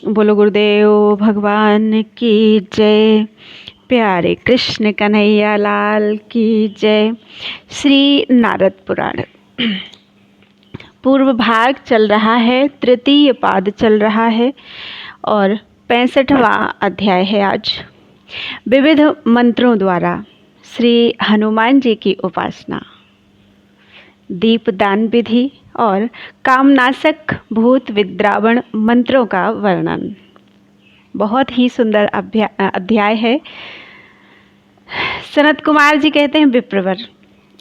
बोलो गुरुदेव भगवान की जय। प्यारे कृष्ण कन्हैया लाल की जय। श्री नारद पुराण पूर्व भाग चल रहा है, तृतीय पाद चल रहा है और 65वां अध्याय है आज। विविध मंत्रों द्वारा श्री हनुमान जी की उपासना, दीपदान विधि और कामनाशक भूत विद्रावण मंत्रों का वर्णन। बहुत ही सुंदर अध्याय है। सनत कुमार जी कहते हैं, विप्रवर,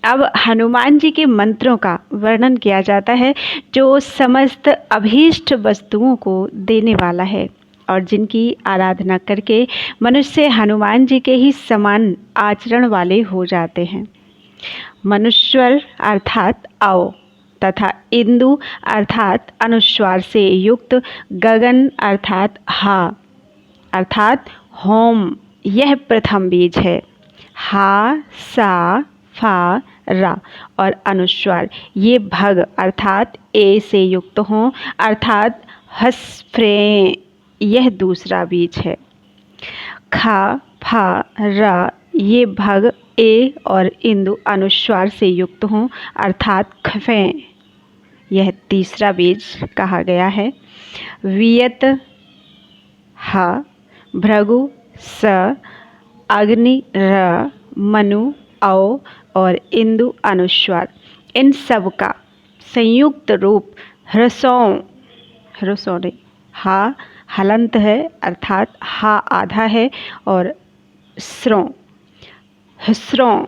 अब हनुमान जी के मंत्रों का वर्णन किया जाता है जो समस्त अभीष्ट वस्तुओं को देने वाला है और जिनकी आराधना करके मनुष्य हनुमान जी के ही समान आचरण वाले हो जाते हैं। मनुष्वर अर्थात आओ तथा इंदु अर्थात अनुस्वार से युक्त गगन अर्थात हा अर्थात होम, यह प्रथम बीज है। हा सा फा रा और अनुस्वार ये भग अर्थात ए से युक्त हों अर्थात हस्फ्रे, यह दूसरा बीज है। खा फा रा ये भग ए और इंदु अनुस्वार से युक्त हों अर्थात खफे, यह तीसरा बीज कहा गया है। वियत हा भृगु स अग्नि र मनु औ और इंदु अनुस्वार, इन सब का संयुक्त रूप ह्रस्वों नहीं, हा हलंत है अर्थात हा आधा है और हस्रों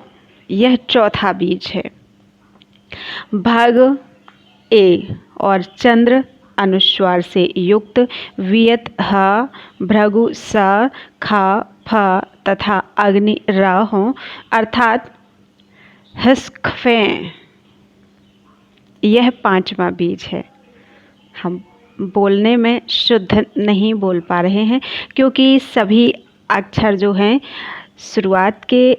यह चौथा बीज है। भग ए और चंद्र अनुस्वार से युक्त वियत ह भृगु स खा फ तथा अग्नि र हों अर्थात हस्खफे, यह पांचवा बीज है। हम बोलने में शुद्ध नहीं बोल पा रहे हैं क्योंकि सभी अक्षर जो हैं शुरुआत के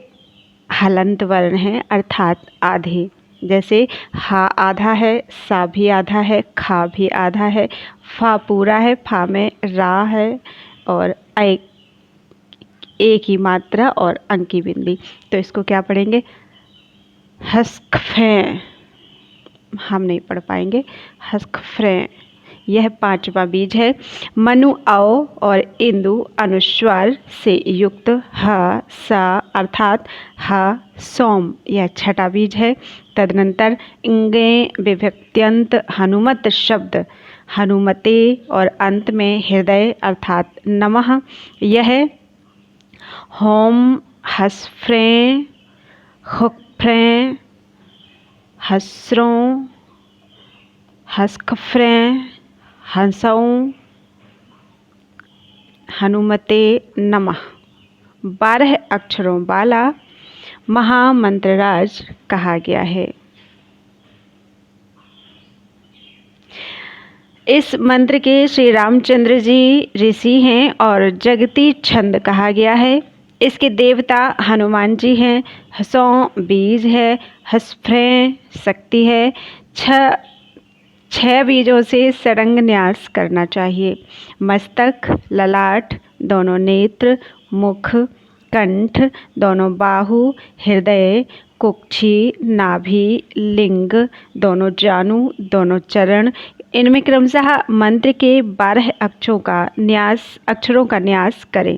हलंत वर्ण हैं अर्थात आधे, जैसे हा आधा है, सा भी आधा है, खा भी आधा है, फा पूरा है, फा में रा है और एक ही मात्रा और अंक की बिंदी, तो इसको क्या पढ़ेंगे? हस्खफे, हम नहीं पढ़ पाएंगे। हस्खफ्रे यह पांचवा बीज है। मनु औ और इंदु अनुस्वार से युक्त ह सा अर्थात ह सोम, यह छठा बीज है। तदनंतर इंगे विभक्त्यंत हनुमत शब्द हनुमते और अंत में हृदय अर्थात नमः, यह होम हस्फ्रे हुक्फ्रे हस्रों हस्खफ्रे हंसों हनुमते नमः 12 अक्षरों वाला महामंत्रराज कहा गया है। इस मंत्र के श्री रामचंद्र जी ऋषि हैं और जगती छंद कहा गया है। इसके देवता हनुमान जी हैं। हसों बीज है, हस्फ्रे शक्ति है। 6 बीजों से सड़ंग न्यास करना चाहिए। मस्तक, ललाट, दोनों नेत्र, मुख, कंठ, दोनों बाहु, हृदय, कुक्षी, नाभि, लिंग, दोनों जानु, दोनों चरण, इनमें क्रमशः मंत्र के 12 अक्षरों का न्यास करें।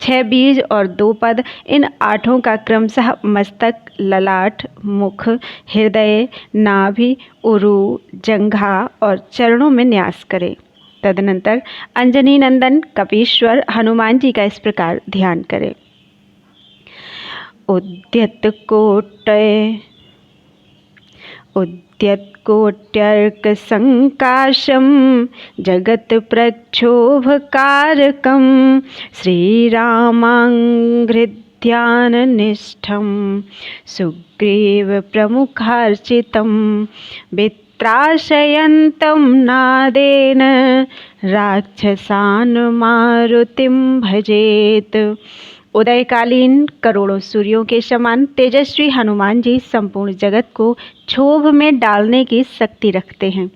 6 बीज और 2 पद, इन 8 का क्रमशः मस्तक, ललाट, मुख, हृदय, नाभि, उरु, जंघा और चरणों में न्यास करें। तदनंतर अंजनी नंदन कपीश्वर हनुमान जी का इस प्रकार ध्यान करें। उद्यत कोट्यर्क संकाशम जगत प्रक्षोभकारकम श्रीरामांघ्रिध्यान निष्ठम सुग्रीव प्रमुखार्चितम वित्राशयन्तं नादेन राक्षसान् मारुतिं भजेत। उदयकालीन करोड़ों सूर्यों के समान तेजस्वी हनुमान जी संपूर्ण जगत को क्षोभ में डालने की शक्ति रखते हैं।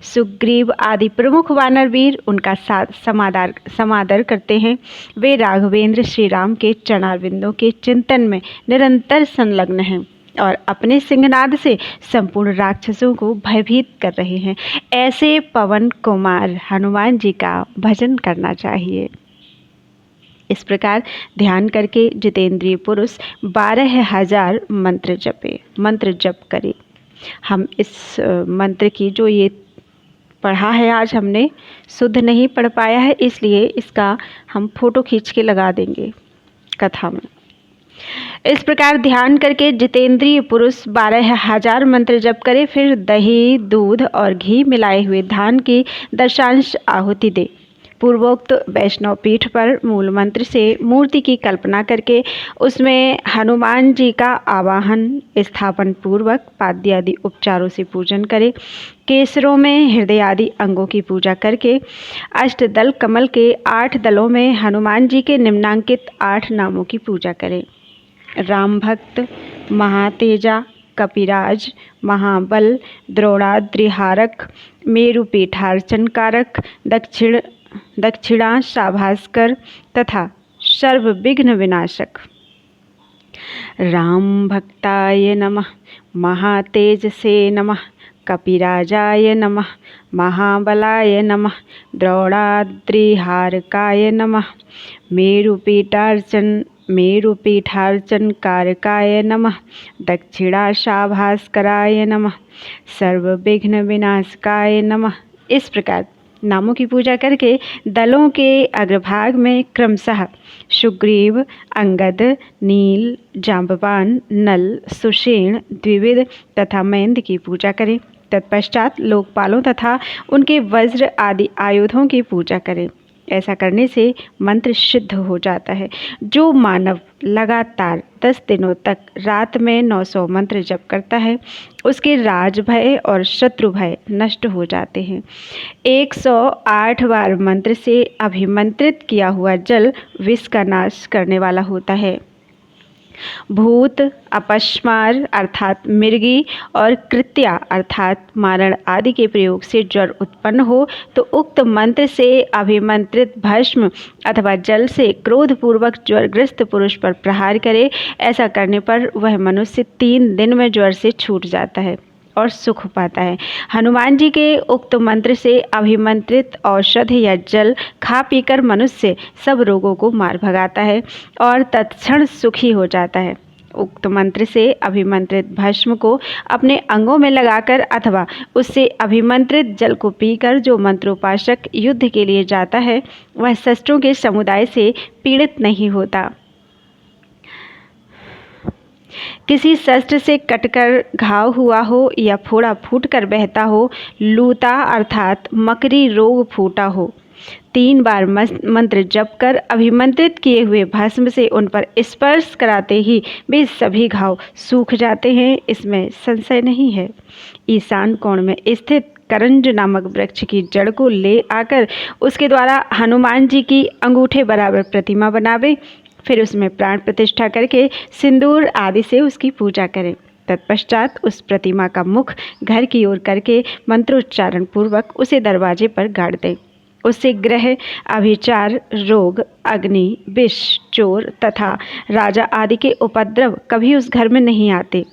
सुग्रीव आदि प्रमुख वानरवीर उनका समादर करते हैं। वे राघवेंद्र श्री राम के चरणारविंदों के चिंतन में निरंतर संलग्न हैं और अपने सिंहनाद से संपूर्ण राक्षसों को भयभीत कर रहे हैं। ऐसे पवन कुमार हनुमान जी का भजन करना चाहिए। इस प्रकार ध्यान करके जितेंद्रिय पुरुष 12,000 मंत्र जप करे। हम इस मंत्र की जो ये पढ़ा है आज हमने शुद्ध नहीं पढ़ पाया है, इसलिए इसका हम फोटो खींच के लगा देंगे कथा में। इस प्रकार ध्यान करके जितेंद्रिय पुरुष 12,000 मंत्र जप करे। फिर दही, दूध और घी मिलाए हुए धान की दशांश आहुति दे। पूर्वोक्त वैष्णव पीठ पर मूल मंत्र से मूर्ति की कल्पना करके उसमें हनुमान जी का आवाहन स्थापन पूर्वक पाद्य आदि उपचारों से पूजन करे। केसरों में हृदय आदि अंगों की पूजा करके अष्टदल कमल के 8 दलों में हनुमान जी के निम्नांकित 8 नामों की पूजा करें। राम भक्त, महातेजा, कपिराज, महाबल, द्रोणाद्रिहारक, मेरु पीठार्चनकारक, दक्षिणाशाभास्कर तथा सर्व विघ्न विनाशक। राम भक्ताय नमः, महातेजसे नमः, कपिराजाय नमः, महाबलाय नमः, द्रोणाद्रिहारकाय नमः, मेरुपीठार्चनकारकाय नमः, दक्षिणाशाभास्कराय नमः, सर्वविघ्न विनाशकाय नमः। इस प्रकार नामों की पूजा करके दलों के अग्रभाग में क्रमशः सुग्रीव, अंगद, नील, जांबवान, नल, सुषेण, द्विविद तथा महेंद्र की पूजा करें। तत्पश्चात लोकपालों तथा उनके वज्र आदि आयुधों की पूजा करें। ऐसा करने से मंत्र सिद्ध हो जाता है। जो मानव लगातार 10 दिनों तक रात में 900 मंत्र जप करता है उसके राज भय और शत्रु भय नष्ट हो जाते हैं। 108 बार मंत्र से अभिमंत्रित किया हुआ जल विष का नाश करने वाला होता है। भूत, अपस्मार अर्थात मिर्गी और कृत्या अर्थात मारण आदि के प्रयोग से ज्वर उत्पन्न हो तो उक्त मंत्र से अभिमंत्रित भस्म अथवा जल से क्रोधपूर्वक ज्वरग्रस्त पुरुष पर प्रहार करे। ऐसा करने पर वह मनुष्य 3 दिन में ज्वर से छूट जाता है और सुख पाता है। हनुमान जी के उक्त मंत्र से अभिमंत्रित औषधि या जल खा पीकर मनुष्य सब रोगों को मार भगाता है और तत्क्षण सुखी हो जाता है। उक्त मंत्र से अभिमंत्रित भस्म को अपने अंगों में लगाकर अथवा उससे अभिमंत्रित जल को पीकर जो मंत्रोपासक युद्ध के लिए जाता है वह शस्त्रों के समुदाय से पीड़ित नहीं होता। किसी शस्त्र से कटकर घाव हुआ हो या फोड़ा फूटकर बहता हो, लूता अर्थात मकरी रोग फूटा हो, 3 बार मंत्र जप कर अभिमंत्रित किए हुए भस्म से उन पर स्पर्श कराते ही वे सभी घाव सूख जाते हैं, इसमें संशय नहीं है। ईशान कोण में स्थित करंज नामक वृक्ष की जड़ को ले आकर उसके द्वारा हनुमान जी की अंगूठे बराबर प्रतिमा बनावे। फिर उसमें प्राण प्रतिष्ठा करके सिंदूर आदि से उसकी पूजा करें। तत्पश्चात उस प्रतिमा का मुख घर की ओर करके मंत्रोच्चारण पूर्वक उसे दरवाजे पर गाड़ दें। उससे ग्रह, अभिचार, रोग, अग्नि, विष, चोर तथा राजा आदि के उपद्रव कभी उस घर में नहीं आते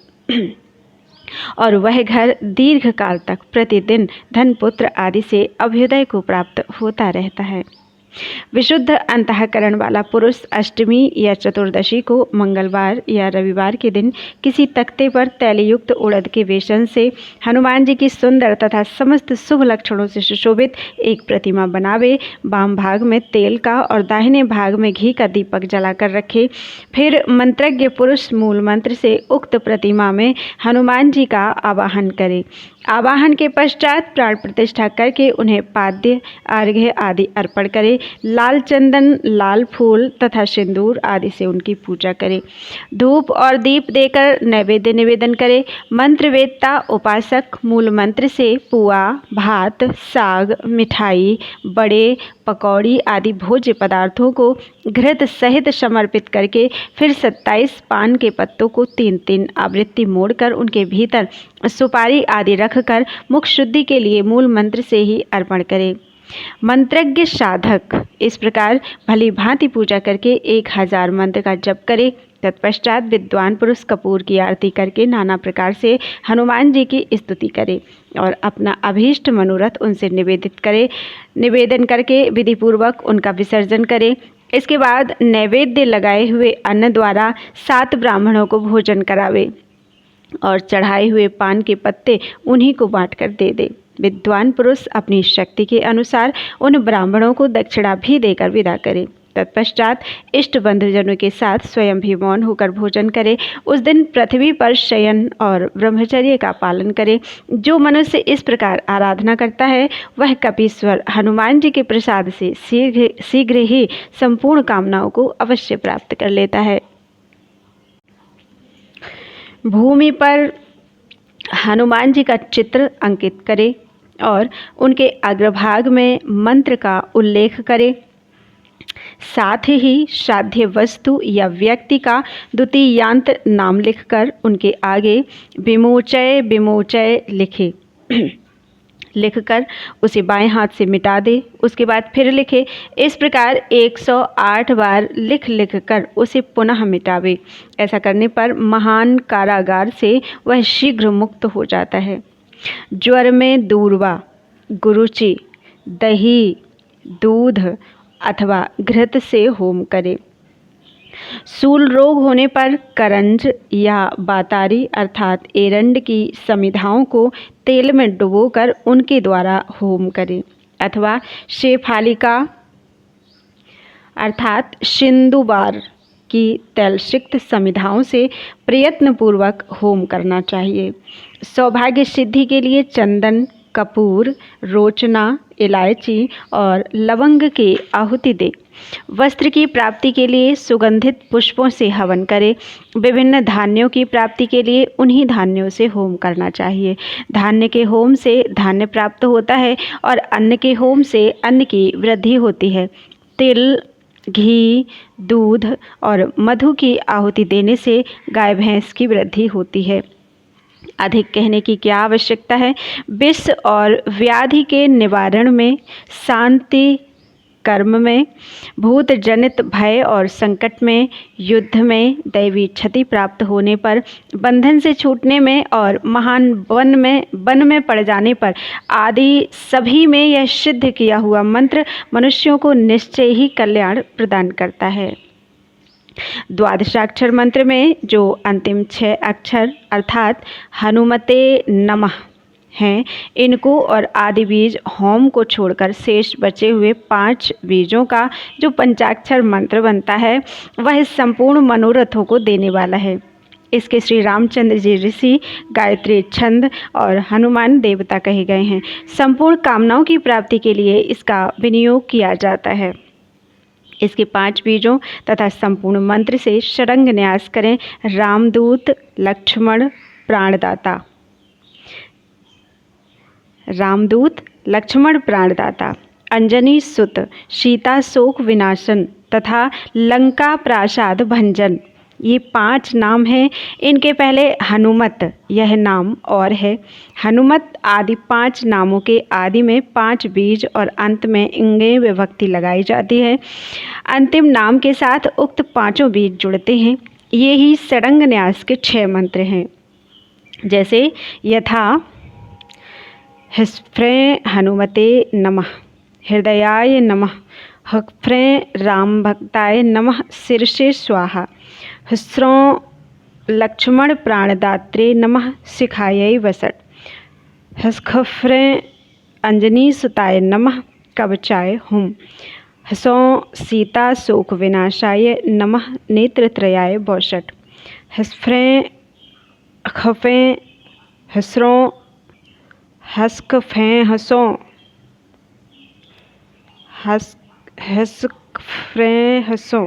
और वह घर दीर्घ काल तक प्रतिदिन धन पुत्र आदि से अभ्युदय को प्राप्त होता रहता है। विशुद्ध अंतःकरण वाला पुरुष अष्टमी या चतुर्दशी को मंगलवार या रविवार के दिन किसी तख्ते पर तैलयुक्त उड़द के बेसन से हनुमान जी की सुंदर तथा समस्त शुभ लक्षणों से सुशोभित एक प्रतिमा बनावे। वाम भाग में तेल का और दाहिने भाग में घी का दीपक जलाकर रखे। फिर मंत्रज्ञ पुरुष मूल मंत्र से उक्त प्रतिमा में हनुमान जी का आवाहन करे। आवाहन के पश्चात प्राण प्रतिष्ठा करके उन्हें पाद्य, अर्घ्य आदि अर्पण करे। लाल चंदन, लाल फूल तथा सिंदूर आदि से उनकी पूजा करे। धूप और दीप देकर नैवेद्य निवेदन करे। मंत्रवेत्ता उपासक मूल मंत्र से पुआ, भात, साग, मिठाई, बड़े, पकौड़ी आदि भोज्य पदार्थों को घृत सहित समर्पित करके फिर 27 पान के पत्तों को 3-3 आवृत्ति मोड़कर उनके भीतर सुपारी आदि रखकर मुख शुद्धि के लिए मूल मंत्र से ही अर्पण करें। मंत्रज्ञ साधक इस प्रकार भली भांति पूजा करके 1000 मंत्र का जप करे। तत्पश्चात विद्वान पुरुष कपूर की आरती करके नाना प्रकार से हनुमान जी की स्तुति करे और अपना अभीष्ट मनोरथ उनसे निवेदन करके विधिपूर्वक उनका विसर्जन करे। इसके बाद नैवेद्य लगाए हुए अन्न द्वारा 7 ब्राह्मणों को भोजन करावे और चढ़ाए हुए पान के पत्ते उन्हीं को बांटकर दे दे। विद्वान पुरुष अपनी शक्ति के अनुसार उन ब्राह्मणों को दक्षिणा भी देकर विदा करे। तत्पश्चात इष्ट बंधुजनों के साथ स्वयं भी मौन होकर भोजन करे। उस दिन पृथ्वी पर शयन और ब्रह्मचर्य का पालन करे। जो मनुष्य इस प्रकार आराधना करता है वह कपीश्वर हनुमान जी के प्रसाद से शीघ्र ही संपूर्ण कामनाओं को अवश्य प्राप्त कर लेता है। भूमि पर हनुमान जी का चित्र अंकित करे और उनके अग्रभाग में मंत्र का उल्लेख करे। साथ ही साध्य वस्तु या व्यक्ति का द्वितीयांत नाम लिखकर उनके आगे विमोचय विमोचय लिखकर उसे बाएं हाथ से मिटा दे। उसके बाद फिर लिखे। इस प्रकार 108 बार लिख कर उसे पुनः मिटावे। ऐसा करने पर महान कारागार से वह शीघ्र मुक्त हो जाता है। ज्वर में दूर्वा, गुरुचि, दही, दूध अथवा घृत से होम करे। सूल रोग होने पर करंज या बातारी अर्थात एरंड की समिधाओं को तेल में डुबोकर उनके द्वारा होम करे अथवा शेफालिका अर्थात सिंदूबार की तैलसिक्त समिधाओं से प्रयत्नपूर्वक होम करना चाहिए। सौभाग्य सिद्धि के लिए चंदन, कपूर, रोचना, इलायची और लवंग की आहुति दे। वस्त्र की प्राप्ति के लिए सुगंधित पुष्पों से हवन करे। विभिन्न धान्यों की प्राप्ति के लिए उन्हीं धान्यों से होम करना चाहिए। धान्य के होम से धान्य प्राप्त होता है और अन्न के होम से अन्न की वृद्धि होती है। तिल, घी, दूध और मधु की आहुति देने से गाय भैंस की वृद्धि होती है। अधिक कहने की क्या आवश्यकता है। विष और व्याधि के निवारण में, शांति कर्म में, भूत जनित भय और संकट में, युद्ध में, दैवी क्षति प्राप्त होने पर, बंधन से छूटने में और महान वन में पड़ जाने पर आदि सभी में यह सिद्ध किया हुआ मंत्र मनुष्यों को निश्चय ही कल्याण प्रदान करता है। द्वादशाक्षर मंत्र में जो अंतिम 6 अक्षर अर्थात हनुमते नमः हैं, इनको और आदि बीज होम को छोड़कर शेष बचे हुए 5 बीजों का जो पंचाक्षर मंत्र बनता है वह संपूर्ण मनोरथों को देने वाला है। इसके श्री रामचंद्र जी ऋषि, गायत्री छंद और हनुमान देवता कहे गए हैं। संपूर्ण कामनाओं की प्राप्ति के लिए इसका विनियोग किया जाता है। इसके 5 बीजों तथा संपूर्ण मंत्र से षडंग न्यास करें। रामदूत, लक्ष्मण, प्राणदाता, रामदूत, लक्ष्मण प्राणदाता, अंजनी सुत, सीता शोक विनाशन तथा लंका प्रासाद भंजन, ये 5 नाम हैं। इनके पहले हनुमत यह नाम और है। हनुमत आदि 5 नामों के आदि में 5 बीज और अंत में इंगे विभक्ति लगाई जाती है। अंतिम नाम के साथ उक्त 5 बीज जुड़ते हैं। ये ही षडंग न्यास के 6 मंत्र हैं। जैसे यथा हस्फ्रे हनुमते नमः, हृदयाय नमः, हफ्रे राम भक्ताय नमः, शीर्षे स्वाहा, हस्रों लक्ष्मण प्राणदात्रे नमः, शिखायै वसट, हस्खफ्रे अंजनी सुताय नमः, कवचाय हुम, हसों सीता शोक विनाशाय नमः, नेत्रत्रयाय बौषट, हस्फ्रे खफे हसरों हस्कफें हसों हस्कफ्रें हसों,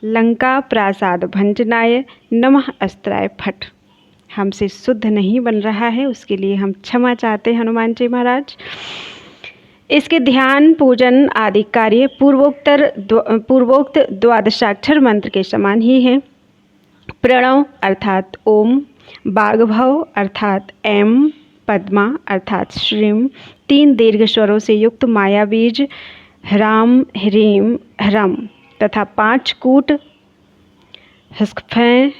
लंका प्रासाद भंजनाय नमः, अस्त्राय फट। हमसे शुद्ध नहीं बन रहा है, उसके लिए हम क्षमा चाहते हैं हनुमान जी महाराज। इसके ध्यान पूजन आदि कार्य पूर्वोक्त द्वादशाक्षर मंत्र के समान ही है। प्रणव अर्थात ओम, बागभव अर्थात एम, पद्मा अर्थात श्रीम, 3 दीर्घ स्वरों से युक्त माया बीज ह्राम, ह्रीम, ह्रम तथा 5 कूट हस्फें,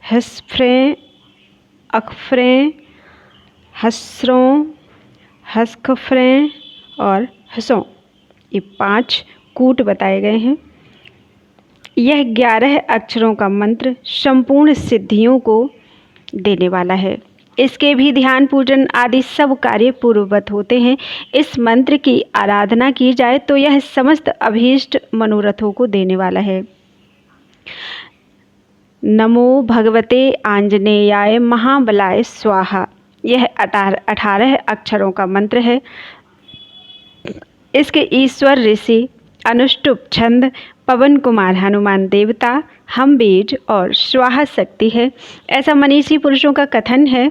हस्फ्रें, अखफ्रें, हस्रों, हस्खफ्रें और हसों, ये 5 कूट बताए गए हैं। यह 11 अक्षरों का मंत्र संपूर्ण सिद्धियों को देने वाला है। इसके भी ध्यान पूजन आदि सब कार्य पूर्ववत होते हैं। इस मंत्र की आराधना की जाए तो यह समस्त अभीष्ट मनोरथों को देने वाला है। नमो भगवते आंजनेयाय महाबलाय स्वाहा, यह 18 अक्षरों का मंत्र है। इसके ईश्वर ऋषि, अनुष्टुप छंद, पवन कुमार हनुमान देवता, हम बीज और स्वाहा शक्ति है, ऐसा मनीषी पुरुषों का कथन है।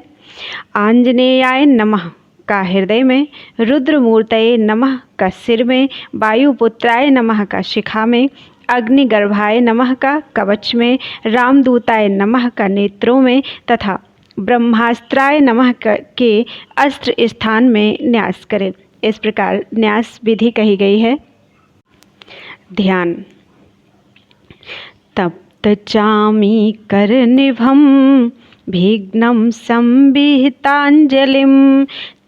आंजनेयाय नमः का हृदय में, रुद्रमूर्तये नमः का सिर में, वायुपुत्राय नमः का शिखा में, अग्निगर्भाय नमः का कवच में, रामदूताय नमः का नेत्रों में तथा ब्रह्मास्त्राय नमः के अस्त्र स्थान में न्यास करें। इस प्रकार न्यास विधि कही गई है। ध्यान। तप्त चामी करनिभं विघ्नं संविहितांजलिं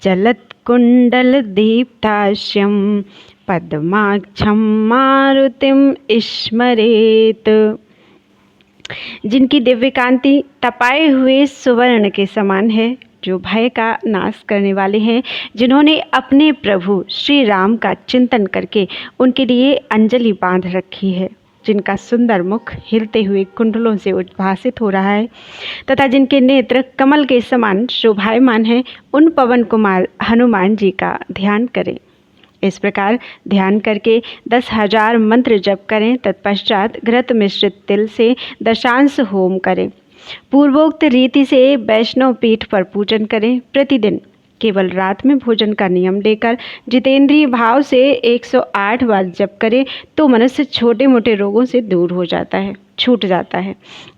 चलत्कुण्डलदीप्तास्यं पद्माक्षं मारुतिं स्मरेत। जिनकी दिव्य कांति तपाए हुए सुवर्ण के समान है, जो भय का नाश करने वाले हैं, जिन्होंने अपने प्रभु श्री राम का चिंतन करके उनके लिए अंजलि बांध रखी है, जिनका सुंदर मुख हिलते हुए कुंडलों से उद्भासित हो रहा है तथा जिनके नेत्र कमल के समान शोभायमान हैं, उन पवन कुमार हनुमान जी का ध्यान करें। इस प्रकार ध्यान करके 10,000 मंत्र जप करें। तत्पश्चात घृत मिश्रित तिल से दशांश होम करें। पूर्वोक्त रीति से वैष्णव पीठ पर पूजन करें। प्रतिदिन केवल रात में भोजन का नियम लेकर जितेंद्रिय भाव से 108 बार जप करें तो मनुष्य छोटे मोटे रोगों से दूर हो जाता है, छूट जाता है,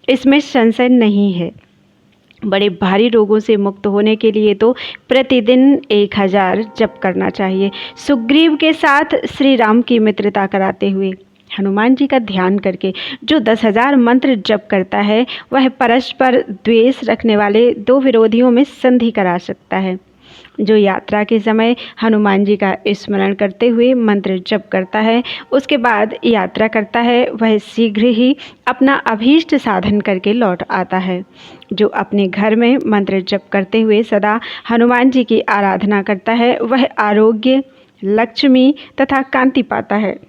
इसमें संशय नहीं है। बड़े भारी रोगों से मुक्त होने के लिए तो प्रतिदिन 1000 जप करना चाहिए। सुग्रीव के साथ श्री राम की मित्रता कराते हुए हनुमान जी का ध्यान करके जो 10,000 मंत्र जप करता है, वह परस्पर द्वेष रखने वाले 2 विरोधियों में संधि करा सकता है। जो यात्रा के समय हनुमान जी का स्मरण करते हुए मंत्र जप करता है, उसके बाद यात्रा करता है, वह शीघ्र ही अपना अभीष्ट साधन करके लौट आता है। जो अपने घर में मंत्र जप करते हुए सदा हनुमान जी की आराधना करता है, वह आरोग्य, लक्ष्मी तथा कांति पाता है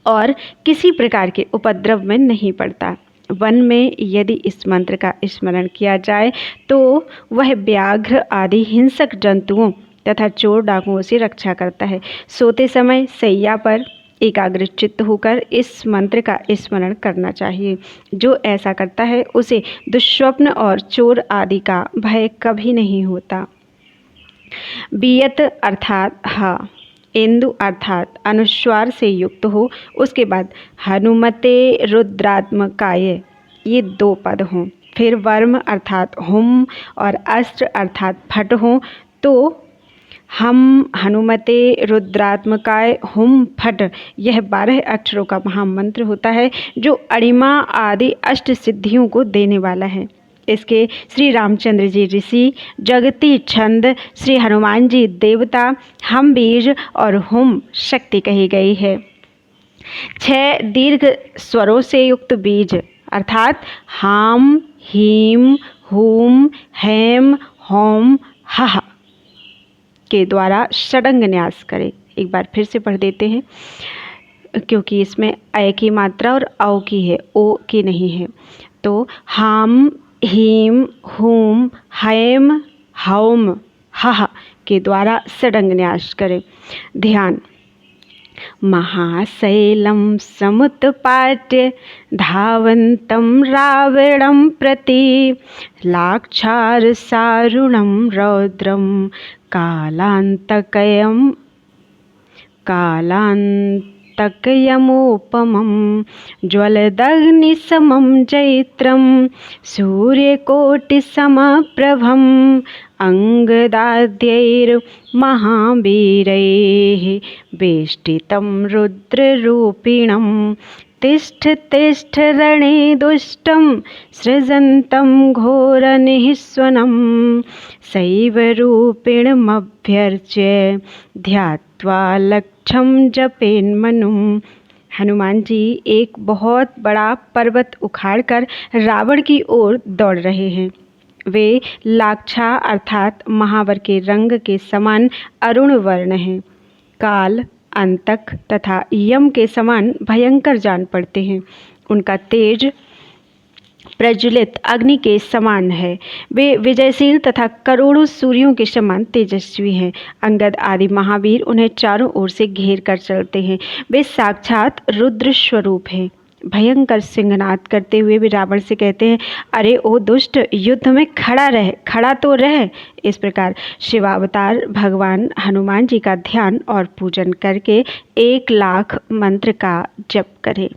और किसी प्रकार के उपद्रव में नहीं पड़ता। वन में यदि इस मंत्र का स्मरण किया जाए तो वह व्याघ्र आदि हिंसक जंतुओं तथा चोर डाकुओं से रक्षा करता है। सोते समय शैया पर एकाग्रचित्त होकर इस मंत्र का स्मरण करना चाहिए। जो ऐसा करता है उसे दुष्स्वप्न और चोर आदि का भय कभी नहीं होता। बियत अर्थात हा, इंदु अर्थात अनुस्वार से युक्त हो, उसके बाद हनुमते रुद्रात्मकाय, ये 2 पद हों, फिर वर्म अर्थात हुम और अस्त्र अर्थात फट हों, तो हम हनुमते रुद्रात्मकाय हुम फट, यह 12 अक्षरों का महामंत्र होता है, जो अणिमा आदि अष्ट सिद्धियों को देने वाला है। इसके श्री रामचंद्र जी ऋषि, जगती छंद, श्री हनुमान जी देवता, हम बीज और हुम शक्ति कही गई है। 6 दीर्घ स्वरों से युक्त बीज अर्थात हाम, हीम, हूम, हेम, होम, हह के द्वारा षडंग न्यास करें। एक बार फिर से पढ़ देते हैं, क्योंकि इसमें अ की मात्रा और औ की है, ओ की नहीं है। तो हाम, हीम, हूम, हैम, हौम, हह के द्वारा षडंग न्यास करें। ध्यान। महाशैलं समुत्पाट्य धावन्तं रावणं प्रति लाक्षारसारुणं रौद्रं कालान्तकयं कालान्तकयमोपमं ज्वलदग्निसमं चैत्रं सूर्यकोटिसमप्रभम् अङ्गदाद्यैर्महावीरैः वेष्टितं रुद्ररूपिणं तिष्ठ तिष्ठ रणे दुष्टं सृजन्तं घोरनिःस्वनं सैव रूपिणमभ्यर्च्य ध्यात्वा लक्ष्यं जपेन्मनुम्। हनुमान जी एक बहुत बड़ा पर्वत उखाड़कर रावण की ओर दौड़ रहे हैं। वे लाक्षा अर्थात महावर के रंग के समान अरुण वर्ण हैं। काल, अंतक तथा यम के समान भयंकर जान पड़ते हैं। उनका तेज प्रज्वलित अग्नि के समान है। वे विजयशील तथा करोड़ों सूर्यों के समान तेजस्वी हैं। अंगद आदि महावीर उन्हें चारों ओर से घेर कर चलते हैं। वे साक्षात रुद्र स्वरूप हैं। भयंकर सिंहनाद करते हुए भी रावण से कहते हैं, अरे ओ दुष्ट, युद्ध में खड़ा तो रह। इस प्रकार शिवावतार भगवान हनुमान जी का ध्यान और पूजन करके 1,00,000 मंत्र का जप करें।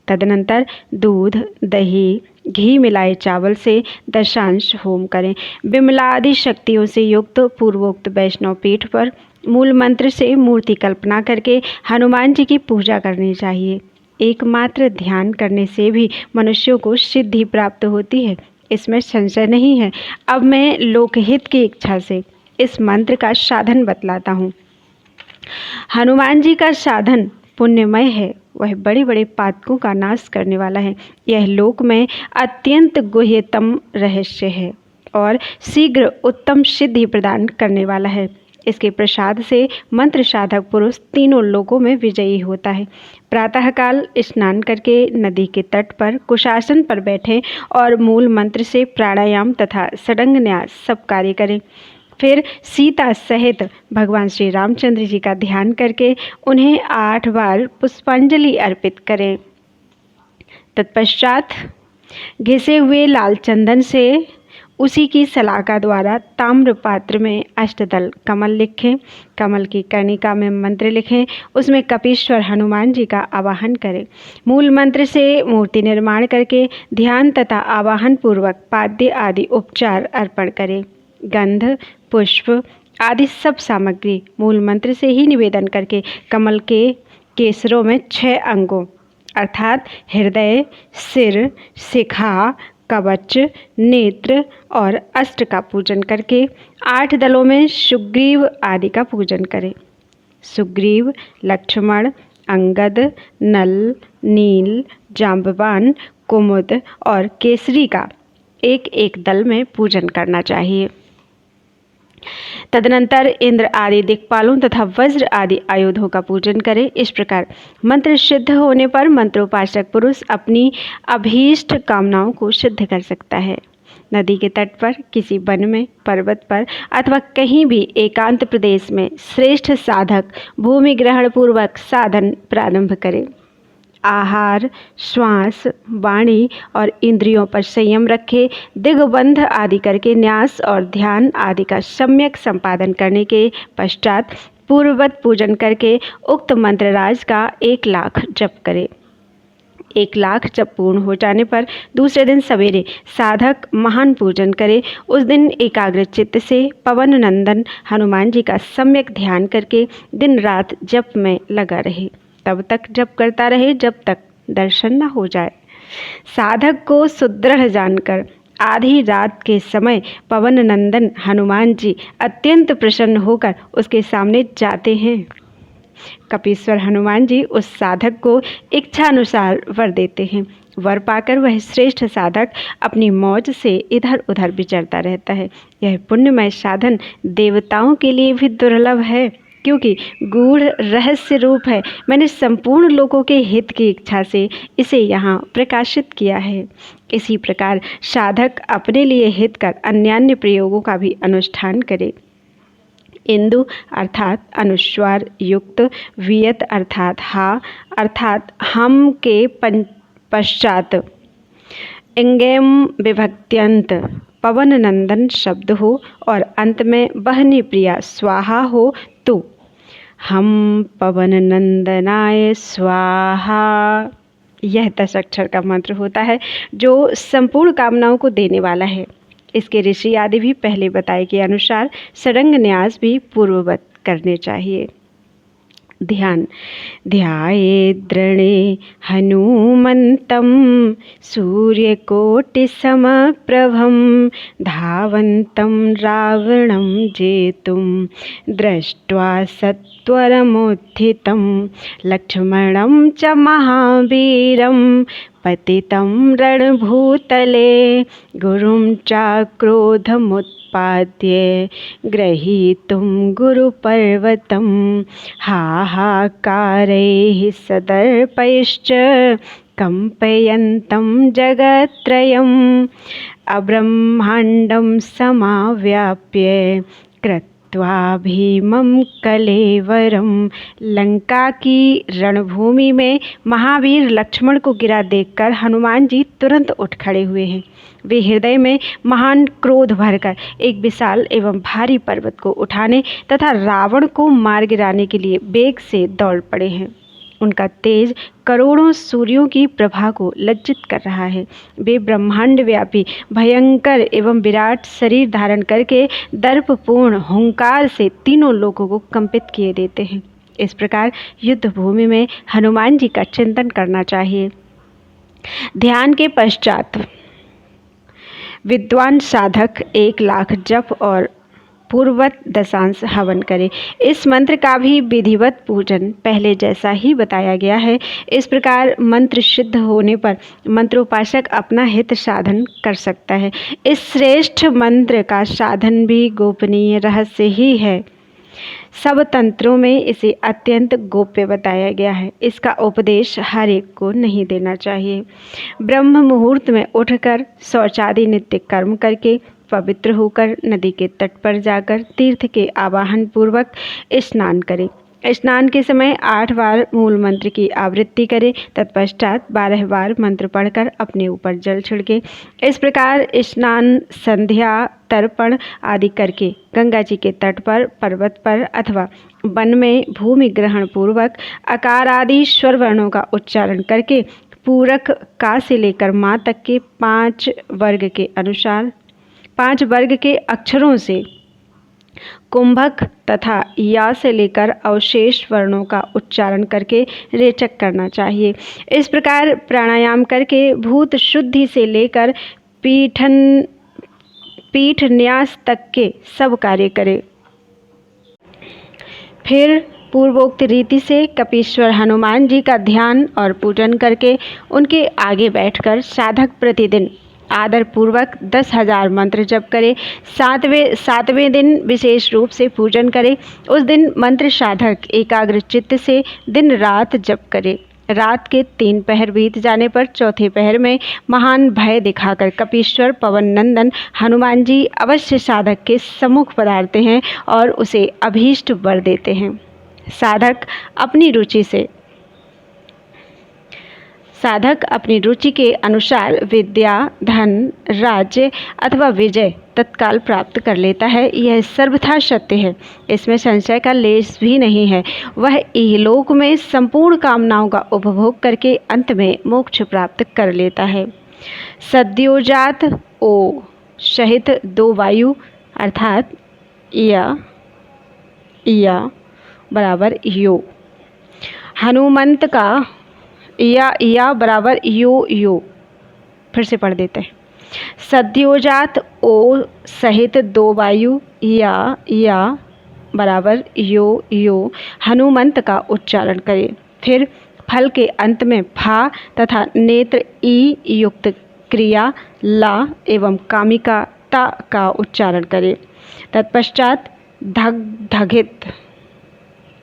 तदनंतर दूध, दही, घी मिलाए चावल से दशांश होम करें। विमलादि शक्तियों से युक्त पूर्वोक्त वैष्णव पीठ पर मूल मंत्र से मूर्ति कल्पना करके हनुमान जी की पूजा करनी चाहिए। एकमात्र ध्यान करने से भी मनुष्यों को सिद्धि प्राप्त होती है, इसमें संशय नहीं है। अब मैं लोकहित की इच्छा से इस मंत्र का साधन बतलाता हूँ। हनुमान जी का साधन पुण्यमय है। वह बड़े बड़े पातकों का नाश करने वाला है। यह लोक में अत्यंत गुह्यतम रहस्य है और शीघ्र उत्तम सिद्धि प्रदान करने वाला है। इसके प्रसाद से मंत्र साधक पुरुष तीनों लोकों में विजयी होता है। प्रातःकाल स्नान करके नदी के तट पर कुशासन पर बैठें और मूल मंत्र से प्राणायाम तथा षडंग न्यास सब कार्य करें। फिर सीता सहित भगवान श्री रामचंद्र जी का ध्यान करके उन्हें 8 बार पुष्पांजलि अर्पित करें। तत्पश्चात घिसे हुए लाल चंदन से उसी की सलाका द्वारा ताम्र पात्र में अष्टदल कमल लिखें। कमल की कर्णिका में मंत्र लिखें। उसमें कपीश्वर हनुमान जी का आवाहन करें। मूल मंत्र से मूर्ति निर्माण करके ध्यान तथा आवाहन पूर्वक पाद्य आदि उपचार अर्पण करें। गंध, पुष्प आदि सब सामग्री मूल मंत्र से ही निवेदन करके कमल के केसरों में 6 अंगों अर्थात हृदय, सिर, शिखा, कवच, नेत्र और अष्ट का पूजन करके 8 दलों में सुग्रीव आदि का पूजन करें। सुग्रीव, लक्ष्मण, अंगद, नल, नील, जाम्बवान, कुमुद और केसरी का एक एक दल में पूजन करना चाहिए। तदनंतर इंद्र आदि दिक्पालों तथा वज्र आदि आयुधों का पूजन करें। इस प्रकार मंत्र सिद्ध होने पर मंत्रोपासक पुरुष अपनी अभीष्ट कामनाओं को सिद्ध कर सकता है। नदी के तट पर, किसी वन में, पर्वत पर अथवा कहीं भी एकांत प्रदेश में श्रेष्ठ साधक भूमि ग्रहण पूर्वक साधन प्रारंभ करें। आहार, श्वास, वाणी और इंद्रियों पर संयम रखे। दिग्बंध आदि करके न्यास और ध्यान आदि का सम्यक संपादन करने के पश्चात पूर्ववत पूजन करके उक्त मंत्रराज का 1,00,000 जप करें। 1,00,000 जप पूर्ण हो जाने पर दूसरे दिन सवेरे साधक महान पूजन करे। उस दिन एकाग्र चित्त से पवन नंदन हनुमान जी का सम्यक ध्यान करके दिन रात जप में लगा रहे। तब तक जप करता रहे जब तक दर्शन न हो जाए। साधक को सुदृढ़ जानकर आधी रात के समय पवन नंदन हनुमान जी अत्यंत प्रसन्न होकर उसके सामने जाते हैं। कपीश्वर हनुमान जी उस साधक को इच्छानुसार वर देते हैं। वर पाकर वह श्रेष्ठ साधक अपनी मौज से इधर उधर विचरता रहता है। यह पुण्यमय साधन देवताओं के लिए भी दुर्लभ है, क्योंकि गूढ़ रहस्य रूप है। मैंने संपूर्ण लोगों के हित की इच्छा से इसे यहाँ प्रकाशित किया है। इसी प्रकार साधक अपने लिए हित कर अन्यान्य प्रयोगों का भी अनुष्ठान करे। इंदु अर्थात अनुस्वार युक्त, वियत अर्थात हा अर्थात हम के पश्चात इंगेम विभक्त्यंत पवन नंदन शब्द हो और अंत में बहनी प्रिया स्वाहा हो तो हम पवन नंदनाय स्वाहा। यह 10 अक्षर का मंत्र होता है जो संपूर्ण कामनाओं को देने वाला है। इसके ऋषि आदि भी पहले बताए के अनुसार षडंग न्यास भी पूर्ववत करने चाहिए। ध्यान। ध्यायेद्रणे हनुमन्तं सूर्यकोटिसमप्रभं धावन्तं रावणं जेतुं दृष्ट्वा सत्वरमुत्थितं लक्ष्मणं च महावीरं पतितं रणभूतले गुरुं चाक्रोधमुत्पाद्य ग्रहीतुं गुरुपर्वतं हाहाकारैः सदर्पैश्च कंपयन्तं जगत्त्रयम् अब्रह्माण्डं समाव्याप्य कृत्वा भीमं कलेवरम। लंका की रणभूमि में महावीर लक्ष्मण को गिरा देखकर हनुमान जी तुरंत उठ खड़े हुए हैं। वे हृदय में महान क्रोध भरकर एक विशाल एवं भारी पर्वत को उठाने तथा रावण को मार गिराने के लिए वेग से दौड़ पड़े हैं। उनका तेज करोड़ों सूर्यों की प्रभा को लज्जित कर रहा है। वे ब्रह्मांड व्यापी भयंकर एवं विराट शरीर धारण करके दर्पपूर्ण हुंकार से तीनों लोगों को कंपित किए देते हैं। इस प्रकार युद्ध भूमि में हनुमान जी का चिंतन करना चाहिए। ध्यान के पश्चात विद्वान साधक 1,00,000 जप और पूर्ववत दशांश हवन करे। इस मंत्र का भी विधिवत पूजन पहले जैसा ही बताया गया है। इस प्रकार मंत्र सिद्ध होने पर मंत्रोपासक अपना हित साधन कर सकता है। इस श्रेष्ठ मंत्र का साधन भी गोपनीय रहस्य ही है। सब तंत्रों में इसे अत्यंत गोप्य बताया गया है। इसका उपदेश हर एक को नहीं देना चाहिए। ब्रह्म मुहूर्त में उठकर शौचादि नित्य कर्म करके पवित्र होकर नदी के तट पर जाकर तीर्थ के आवाहन पूर्वक स्नान करें। स्नान के समय 8 बार मूल मंत्र की आवृत्ति करें। तत्पश्चात 12 बार मंत्र पढ़कर अपने ऊपर जल छिड़के। इस प्रकार स्नान, संध्या, तर्पण आदि करके गंगा जी के तट पर, पर्वत पर अथवा वन में भूमि ग्रहण पूर्वक अकार आदि स्वर वर्णों का उच्चारण करके पूरक का से लेकर माँ तक के 5 वर्ग के अक्षरों से कुंभक तथा या से लेकर अवशेष वर्णों का उच्चारण करके रेचक करना चाहिए। इस प्रकार प्राणायाम करके भूत शुद्धि से लेकर पीठ न्यास तक के सब कार्य करें। फिर पूर्वोक्त रीति से कपीश्वर हनुमान जी का ध्यान और पूजन करके उनके आगे बैठकर साधक प्रतिदिन आदर पूर्वक 10,000 मंत्र जप करे। सातवें दिन विशेष रूप से पूजन करे। उस दिन मंत्र साधक एकाग्र चित्त से दिन रात जप करे। रात के 3 पहर बीत जाने पर चौथे पहर में महान भय दिखाकर कपीश्वर पवन नंदन हनुमान जी अवश्य साधक के सम्मुख पधारते हैं और उसे अभीष्ट वर देते हैं। साधक अपनी रुचि के अनुसार विद्या, धन, राज्य अथवा विजय तत्काल प्राप्त कर लेता है। यह सर्वथा सत्य है, इसमें संशय का लेश भी नहीं है। वह इहलोक में संपूर्ण कामनाओं का उपभोग करके अंत में मोक्ष प्राप्त कर लेता है। सद्योजात ओ सहित 2 वायु अर्थात या बराबर यो। हनुमंत का या बराबर यो। फिर से पढ़ देते हैं। सद्योजात ओ सहित 2 वायु या बराबर यो हनुमंत का उच्चारण करें। फिर फल के अंत में फा तथा नेत्र ई युक्त क्रिया ला एवं कामिका ता का उच्चारण करें। तत्पश्चात धगित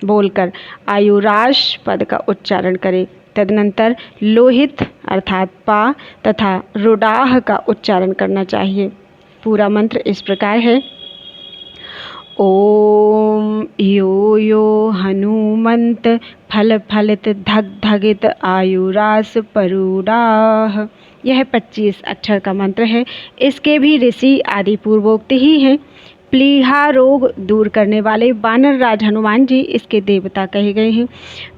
बोलकर आयुराश पद का उच्चारण करें। तदनंतर लोहित अर्थात पा तथा रुडाह का उच्चारण करना चाहिए। पूरा मंत्र इस प्रकार है। ओम यो हनुमंत फल फलित धगित आयुरास परूडाह। यह 25 अक्षर का मंत्र है। इसके भी ऋषि आदि पूर्वोक्त ही हैं। प्लीहा रोग दूर करने वाले वानर राज हनुमान जी इसके देवता कहे गए हैं।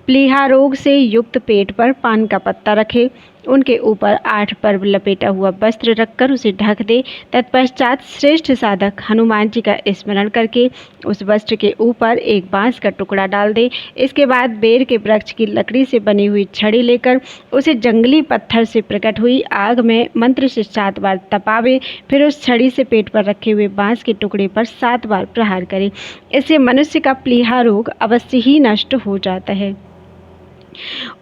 प्लीहा रोग से युक्त पेट पर पान का पत्ता रखे, उनके ऊपर 8 पर्व लपेटा हुआ वस्त्र रखकर उसे ढक दे। तत्पश्चात श्रेष्ठ साधक हनुमान जी का स्मरण करके उस वस्त्र के ऊपर एक बांस का टुकड़ा डाल दे। इसके बाद बेर के वृक्ष की लकड़ी से बनी हुई छड़ी लेकर उसे जंगली पत्थर से प्रकट हुई आग में मंत्र से 7 बार तपावे। फिर उस छड़ी से पेट पर रखे हुए बांस के टुकड़े पर 7 बार प्रहार करे। इससे मनुष्य का प्लीहा रोग अवश्य ही नष्ट हो जाता है।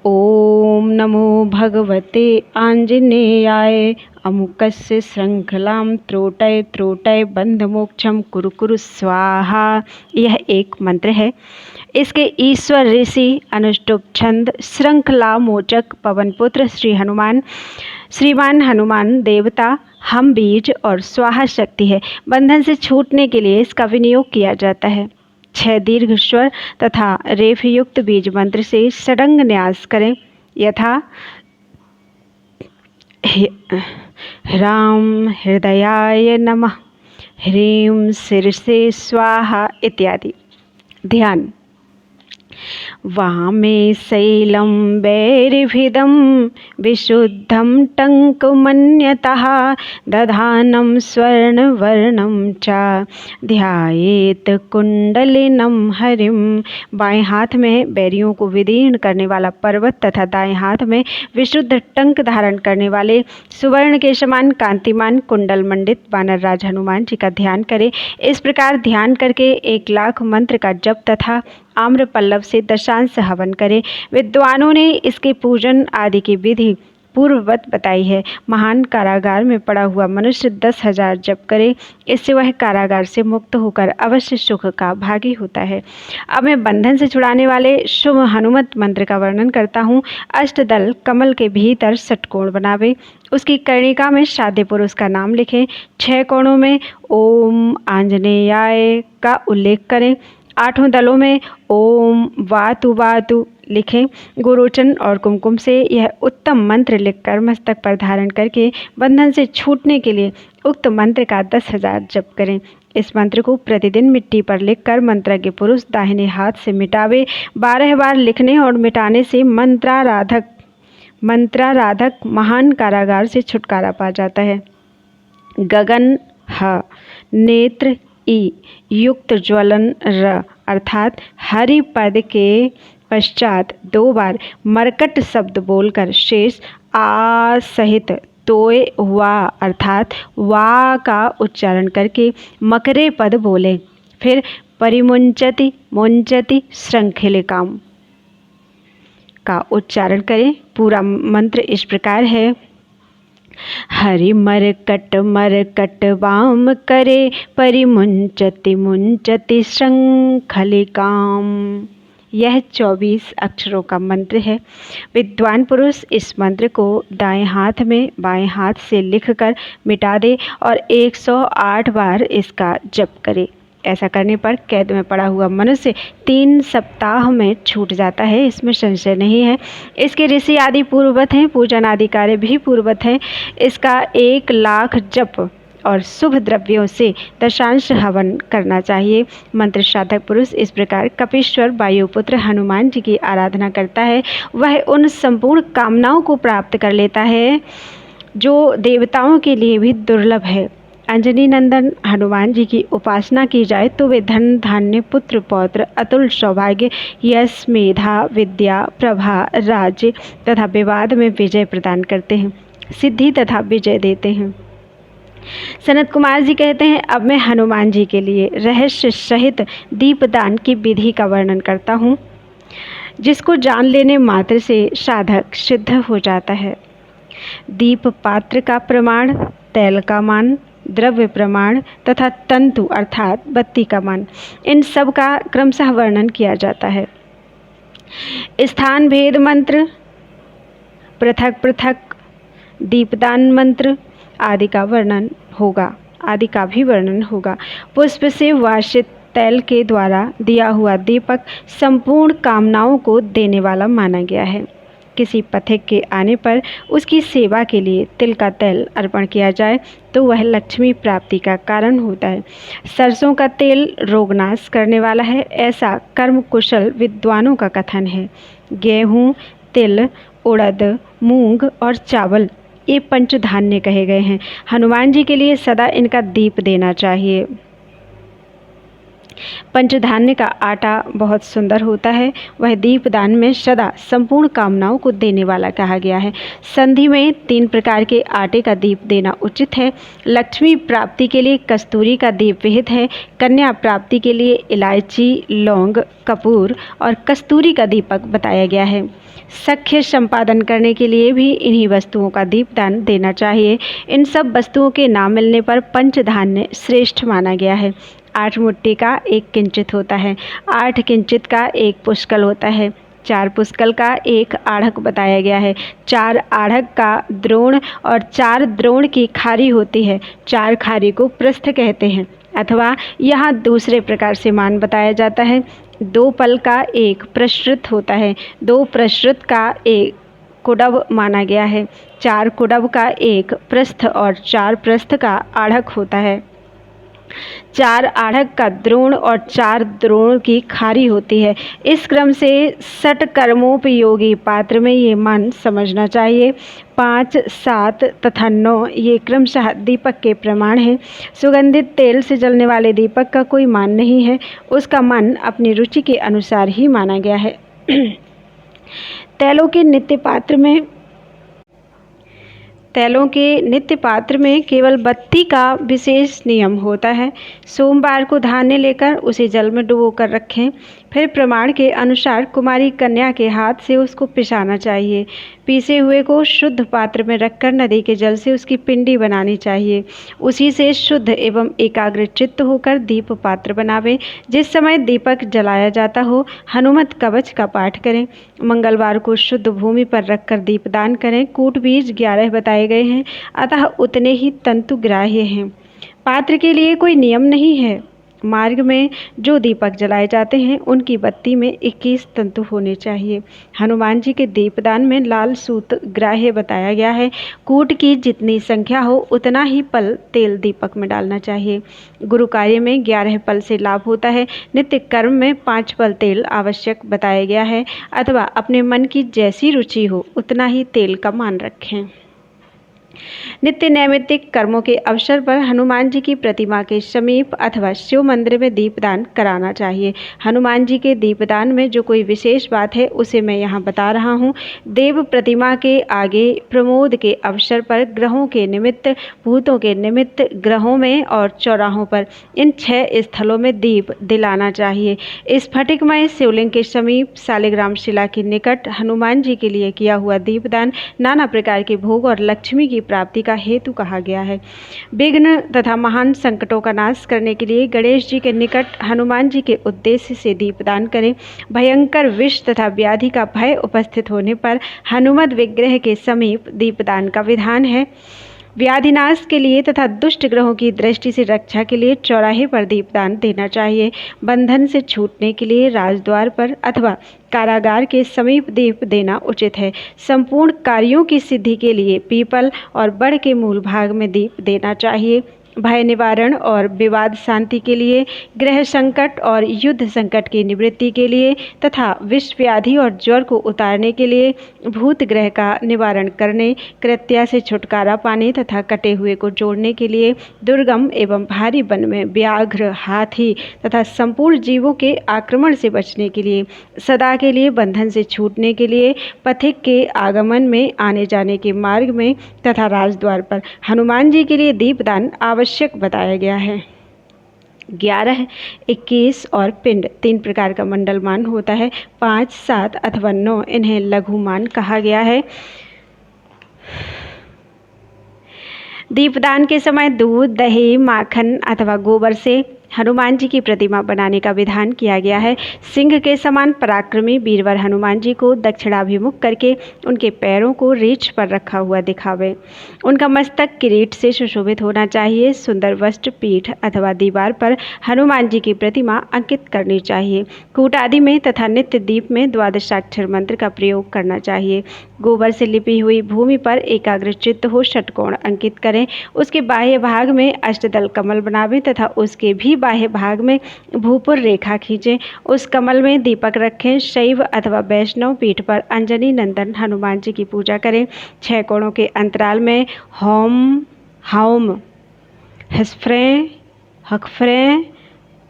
ओम नमो भगवते आंजनेयाय अमुकस्य श्रृंखलां त्रोटय त्रोटय बंध मोक्षम कुरु कुरु स्वाहा। यह एक मंत्र है। इसके ईश्वर ऋषि अनुष्टुप छंद श्रृंखला मोचक पवनपुत्र श्रीमान हनुमान देवता हम बीज और स्वाहा शक्ति है। बंधन से छूटने के लिए इसका विनियोग किया जाता है। 6 दीर्घ स्वर तथा रेफ युक्त बीज मंत्र से षडंग न्यास करें, यथा राम हृदयाय नमः, ह्रीं शीर्षे स्वाहा इत्यादि। ध्यान। वामे शैलं वैरिभिदं विशुद्धं टङ्कमन्यतः दधानं स्वर्णवर्णं च ध्यायेत कुंडलिनं हरिं। बाएं हाथ में बैरियों को विदीर्ण करने वाला पर्वत तथा दाएं हाथ में विशुद्ध टंक धारण करने वाले सुवर्ण के समान कांतिमान कुंडल मंडित वानर राज हनुमान जी का ध्यान करें। इस प्रकार ध्यान करके 1 लाख मंत्र का जप तथा आम्र पल्लव से दशांश हवन करें। विद्वानों ने इसके पूजन आदि की विधि पूर्ववत बताई है। महान कारागार में पड़ा हुआ मनुष्य 10,000 जप करे, इससे वह कारागार से मुक्त होकर अवश्य सुख का भागी होता है। अब मैं बंधन से छुड़ाने वाले शुभ हनुमत मंत्र का वर्णन करता हूँ। अष्टदल कमल के भीतर षटकोण बनावे, उसकी कर्णिका में साध्य पुरुष का नाम लिखें। 6 कोणों में ओम आंजनेयाय का उल्लेख करें। 8 दलों में ओम वातु वातु लिखें। गुरुचन और कुमकुम से यह उत्तम मंत्र लिखकर मस्तक पर धारण करके बंधन से छूटने के लिए उक्त मंत्र का 10,000 जप करें। इस मंत्र को प्रतिदिन मिट्टी पर लिखकर मंत्रज्ञ पुरुष दाहिने हाथ से मिटावे। 12 बार लिखने और मिटाने से मंत्राराधक महान कारागार से छुटकारा पा जाता है। गगन ह, नेत्र ई, युक्त ज्वलन र अर्थात हरि पद के पश्चात 2 बार मरकट शब्द बोलकर शेष आ सहित तोय वा अर्थात वा का उच्चारण करके मकरे पद बोले। फिर परिमुंचति मुंचति श्रृंखलिकाम का उच्चारण करें। पूरा मंत्र इस प्रकार है। हरि मरकट वाम करे परिमुंचति मुंचति श्रृंखलिकाम। यह 24 अक्षरों का मंत्र है। विद्वान पुरुष इस मंत्र को दाएं हाथ में बाएं हाथ से लिखकर मिटा दे और 108 बार इसका जप करे। ऐसा करने पर कैद में पड़ा हुआ मनुष्य 3 सप्ताह में छूट जाता है, इसमें संशय नहीं है। इसके ऋषि आदि पूर्ववत हैं, पूजन आदि कार्य भी पूर्ववत हैं। इसका 1 लाख जप और शुभ द्रव्यों से दशांश हवन करना चाहिए। मंत्र साधक पुरुष इस प्रकार कपीश्वर वायुपुत्र हनुमान जी की आराधना करता है, वह उन संपूर्ण कामनाओं को प्राप्त कर लेता है जो देवताओं के लिए भी दुर्लभ है। अंजनी नंदन हनुमान जी की उपासना की जाए तो वे धन धान्य पुत्र पौत्र अतुल सौभाग्य यश मेधा विद्या प्रभा राज्य तथा विवाद में विजय प्रदान करते हैं, सिद्धि तथा विजय देते हैं। सनत कुमार जी कहते हैं, अब मैं हनुमान जी के लिए रहस्य सहित दीपदान की विधि का वर्णन करता हूँ, जिसको जान लेने मात्र से साधक सिद्ध हो जाता है। दीप पात्र का प्रमाण, तैल का मान, द्रव्य प्रमाण तथा तंतु अर्थात बत्ती का मान, इन सब का क्रमशः वर्णन किया जाता है। स्थान भेद मंत्र, पृथक पृथक दीपदान मंत्र आदि का भी वर्णन होगा। पुष्प से वासित तैल के द्वारा दिया हुआ दीपक संपूर्ण कामनाओं को देने वाला माना गया है। किसी पथिक के आने पर उसकी सेवा के लिए तिल का तेल अर्पण किया जाए तो वह लक्ष्मी प्राप्ति का कारण होता है। सरसों का तेल रोगनाश करने वाला है, ऐसा कर्म कुशल विद्वानों का कथन है। गेहूँ, तिल, उड़द, मूंग और चावल ये पंचधान्य कहे गए हैं। हनुमान जी के लिए सदा इनका दीप देना चाहिए। पंचधान्य का आटा बहुत सुंदर होता है, वह दीपदान में सदा संपूर्ण कामनाओं को देने वाला कहा गया है। संधि में 3 प्रकार के आटे का दीप देना उचित है। लक्ष्मी प्राप्ति के लिए कस्तूरी का दीप विहित है। कन्या प्राप्ति के लिए इलायची, लौंग, कपूर और कस्तूरी का दीपक बताया गया है। सख्य संपादन करने के लिए भी इन्हीं वस्तुओं का दीपदान देना चाहिए। इन सब वस्तुओं के ना मिलने पर पंचधान्य श्रेष्ठ माना गया है। 8 मुट्ठी का 1 किंचित होता है, 8 किंचित का 1 पुष्कल होता है, 4 पुष्कल का 1 आढ़क बताया गया है। 4 आढ़क का द्रोण और 4 द्रोण की खारी होती है। 4 खारी को प्रस्थ कहते हैं, अथवा यहाँ दूसरे प्रकार से मान बताया जाता है। 2 पल का 1 प्रसृत होता है, 2 प्रसृत का 1 कुडव माना गया है। 4 कुडव का 1 प्रस्थ और 4 प्रस्थ का आढ़क होता है। 4 आढ़क का द्रोण और 4 द्रोण की खारी होती है। इस क्रम से षट कर्मोपयोगी पात्र में ये मान समझना चाहिए। 5, 7 तथा 9 ये क्रमशः दीपक के प्रमाण हैं। सुगंधित तेल से जलने वाले दीपक का कोई मान नहीं है, उसका मान अपनी रुचि के अनुसार ही माना गया है। तेलों के नित्य पात्र में केवल बत्ती का विशेष नियम होता है। सोमवार को धान्य लेकर उसे जल में डुबो कर रखें, फिर प्रमाण के अनुसार कुमारी कन्या के हाथ से उसको पिसाना चाहिए। पीसे हुए को शुद्ध पात्र में रखकर नदी के जल से उसकी पिंडी बनानी चाहिए। उसी से शुद्ध एवं एकाग्र चित्त होकर दीप पात्र बनावे। जिस समय दीपक जलाया जाता हो हनुमत कवच का पाठ करें। मंगलवार को शुद्ध भूमि पर रखकर दीपदान करें। कूट बीज 11 बताए गए हैं, अतः उतने ही तंतु ग्राह्य हैं। पात्र के लिए कोई नियम नहीं है। मार्ग में जो दीपक जलाए जाते हैं उनकी बत्ती में 21 तंतु होने चाहिए। हनुमान जी के दीपदान में लाल सूत ग्राह्य बताया गया है। कूट की जितनी संख्या हो उतना ही पल तेल दीपक में डालना चाहिए। गुरु कार्य में 11 पल से लाभ होता है। नित्य कर्म में 5 पल तेल आवश्यक बताया गया है, अथवा अपने मन की जैसी रुचि हो उतना ही तेल का मान रखें। नित्य नैमित्तिक कर्मों के अवसर पर हनुमान जी की प्रतिमा के समीप अथवा शिव मंदिर में दीपदान कराना चाहिए। हनुमान जी के दीपदान में जो कोई विशेष बात है उसे मैं यहाँ बता रहा हूँ। देव प्रतिमा के आगे प्रमोद के अवसर पर ग्रहों के निमित्त, भूतों के निमित्त, ग्रहों में और चौराहों पर इन 6 स्थलों में दीप दिलाना चाहिए। स्फटिकमय शिवलिंग के समीप शालिग्राम शिला के निकट हनुमान जी के लिए किया हुआ दीपदान नाना प्रकार के भोग और लक्ष्मी की प्राप्ति का हेतु कहा गया है। विघ्न तथा महान संकटों का नाश करने के लिए गणेश जी के निकट हनुमान जी के उद्देश्य से दीपदान करें। भयंकर विष तथा व्याधि का भय उपस्थित होने पर हनुमत विग्रह के समीप दीपदान का विधान है। व्याधिनाश के लिए तथा दुष्ट ग्रहों की दृष्टि से रक्षा के लिए चौराहे पर दीपदान देना चाहिए। बंधन से छूटने के लिए राजद्वार पर अथवा कारागार के समीप दीप देना उचित है। संपूर्ण कार्यों की सिद्धि के लिए पीपल और बड़ के मूल भाग में दीप देना चाहिए। भय निवारण और विवाद शांति के लिए, गृह संकट और युद्ध संकट की निवृत्ति के लिए तथा विष व्याधि और ज्वर को उतारने के लिए, भूत ग्रह का निवारण करने, कृत्या से छुटकारा पाने तथा कटे हुए को जोड़ने के लिए, दुर्गम एवं भारी वन में व्याघ्र, हाथी तथा संपूर्ण जीवों के आक्रमण से बचने के लिए, सदा के लिए बंधन से छूटने के लिए, पथिक के आगमन में, आने जाने के मार्ग में तथा राजद्वार पर हनुमान जी के लिए दीपदान आवश्यक बताया गया है। 11, 21 और पिंड 3 प्रकार का मंडलमान होता है। 5, 7 अथवा 9 इन्हें लघुमान कहा गया है। दीपदान के समय दूध, दही, माखन अथवा गोबर से हनुमान जी की प्रतिमा बनाने का विधान किया गया है। सिंह के समान पराक्रमी बीरवर हनुमान जी को दक्षिणाभिमुख करके उनके पैरों को रीछ पर रखा हुआ दिखावे। उनका मस्तक किरीट से सुशोभित होना चाहिए। सुंदर वस्त्र, पीठ अथवा दीवार पर हनुमान जी की प्रतिमा अंकित करनी चाहिए। कूट आदि में तथा नित्य दीप में द्वादशाक्षर मंत्र का प्रयोग करना चाहिए। गोबर से लिपी हुई भूमि पर एकाग्रचित्त हो षटकोण अंकित करें। उसके बाह्य भाग में अष्टदल कमल बनावें तथा उसके भी बाह्य भाग में भूपुर रेखा खींचें। उस कमल में दीपक रखें। शैव अथवा वैष्णव पीठ पर अंजनी नंदन हनुमान जी की पूजा करें। 6 कोणों के अंतराल में होम, हौम, हस्फ्रें, हकफ्रें,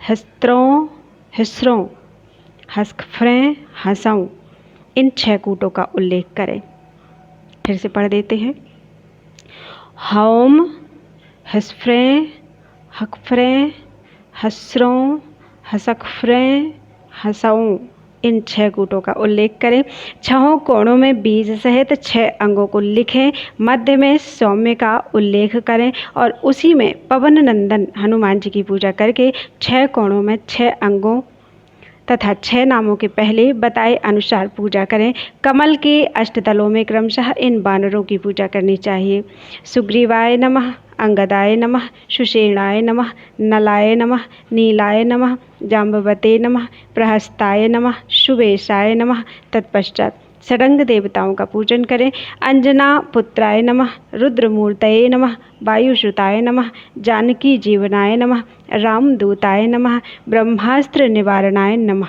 हस्त्रों, हिस्रों, हस्कफ्रें, हंसों, इन 6 कूटों का उल्लेख करें। फिर से पढ़ देते हैं। हौम, हस्फ्रें, हकफ्रें, हस्रों, हसकफ्रें, हंसों, इन 6 कूटों का उल्लेख करें। 6 कोणों में बीज सहित 6 अंगों को लिखें। मध्य में सौम्य का उल्लेख करें और उसी में पवन नंदन हनुमान जी की पूजा करके 6 कोणों में 6 अंगों तथा 6 नामों के पहले बताए अनुसार पूजा करें। कमल के अष्टदलों में क्रमशः इन वानरों की पूजा करनी चाहिए। सुग्रीवाय नमः, अंगदाय नमः, सुषेणाय नमः, नलाय नमः, नीलाय नमः, जाम्बवते नमः, प्रहस्ताय नमः, शुभेशाय नमः। तत्पश्चात षडंग देवताओं का पूजन करें। अंजना पुत्राय नमः, रुद्रमूर्तये नमः, वायुश्रुताय नमः, जानकी जीवनाय नमः, रामदूताय नमः, ब्रह्मास्त्र निवारणाय नमः।